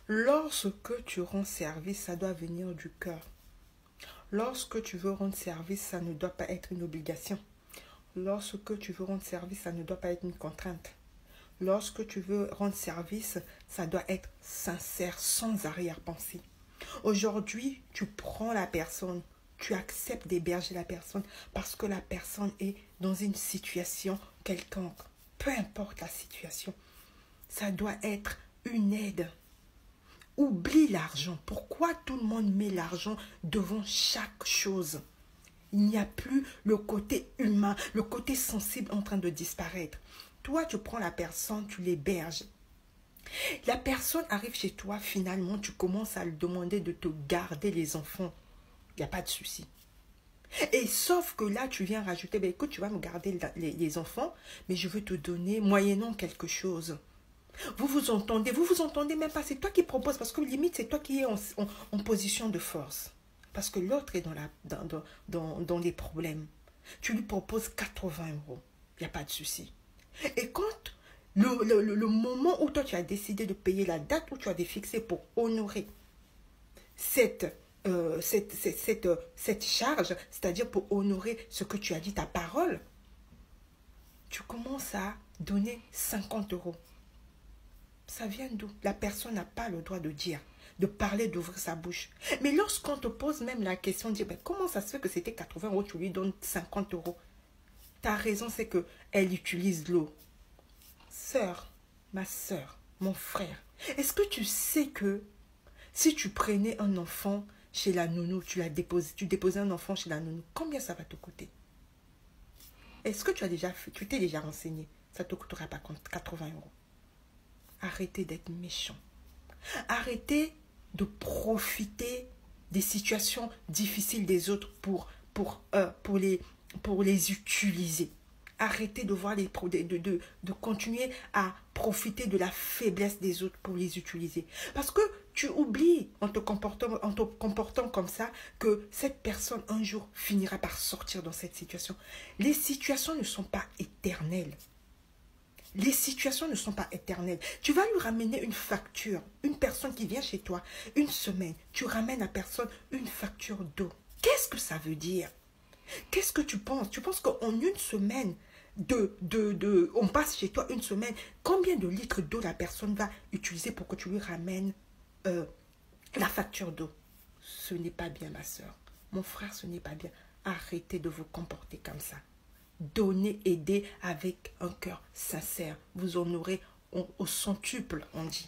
Lorsque tu rends service, ça doit venir du cœur. Lorsque tu veux rendre service, ça ne doit pas être une obligation. Lorsque tu veux rendre service, ça ne doit pas être une contrainte. Lorsque tu veux rendre service, ça doit être sincère, sans arrière-pensée. Aujourd'hui, tu prends la personne, tu acceptes d'héberger la personne parce que la personne est dans une situation quelconque. Peu importe la situation, ça doit être une aide. Oublie l'argent. Pourquoi tout le monde met l'argent devant chaque chose? Il n'y a plus le côté humain, le côté sensible en train de disparaître. Toi, tu prends la personne, tu l'héberges. La personne arrive chez toi, finalement, tu commences à lui demander de te garder les enfants. Il n'y a pas de souci. Et sauf que là, tu viens rajouter, ben, écoute, tu vas me garder les enfants, mais je veux te donner moyennant quelque chose. Vous vous entendez même pas. C'est toi qui proposes, parce que limite, c'est toi qui es en position de force. Parce que l'autre est dans les problèmes. Tu lui proposes 80 euros. Il n'y a pas de souci. Et quand le moment où toi tu as décidé de payer, la date où tu as fixé pour honorer cette charge, c'est-à-dire pour honorer ce que tu as dit, ta parole, tu commences à donner 50 euros. Ça vient d'où? La personne n'a pas le droit de dire, de parler, d'ouvrir sa bouche. Mais lorsqu'on te pose même la question de dire, ben, comment ça se fait que c'était 80 euros, tu lui donnes 50 euros? Ta raison, c'est qu'elle utilise l'eau. Sœur, ma sœur, mon frère, est-ce que tu sais que si tu prenais un enfant chez la nounou, tu déposais un enfant chez la nounou, combien ça va te coûter? Est-ce que tu t'es déjà renseigné? Ça ne te coûtera pas 80 euros. Arrêtez d'être méchant. Arrêtez de profiter des situations difficiles des autres pour les utiliser. Arrêtez de voir de continuer à profiter de la faiblesse des autres pour les utiliser. Parce que tu oublies en te comportant comme ça que cette personne un jour finira par sortir dans cette situation. Les situations ne sont pas éternelles. Les situations ne sont pas éternelles. Tu vas lui ramener une facture. Une personne qui vient chez toi, une semaine, tu ramènes à personne une facture d'eau. Qu'est-ce que ça veut dire? Qu'est-ce que tu penses? Tu penses qu'en une semaine, on passe chez toi une semaine, combien de litres d'eau la personne va utiliser pour que tu lui ramènes la facture d'eau? Ce n'est pas bien, ma soeur. Mon frère, ce n'est pas bien. Arrêtez de vous comporter comme ça. Donnez, aidez avec un cœur sincère. Vous en aurez au centuple, on dit.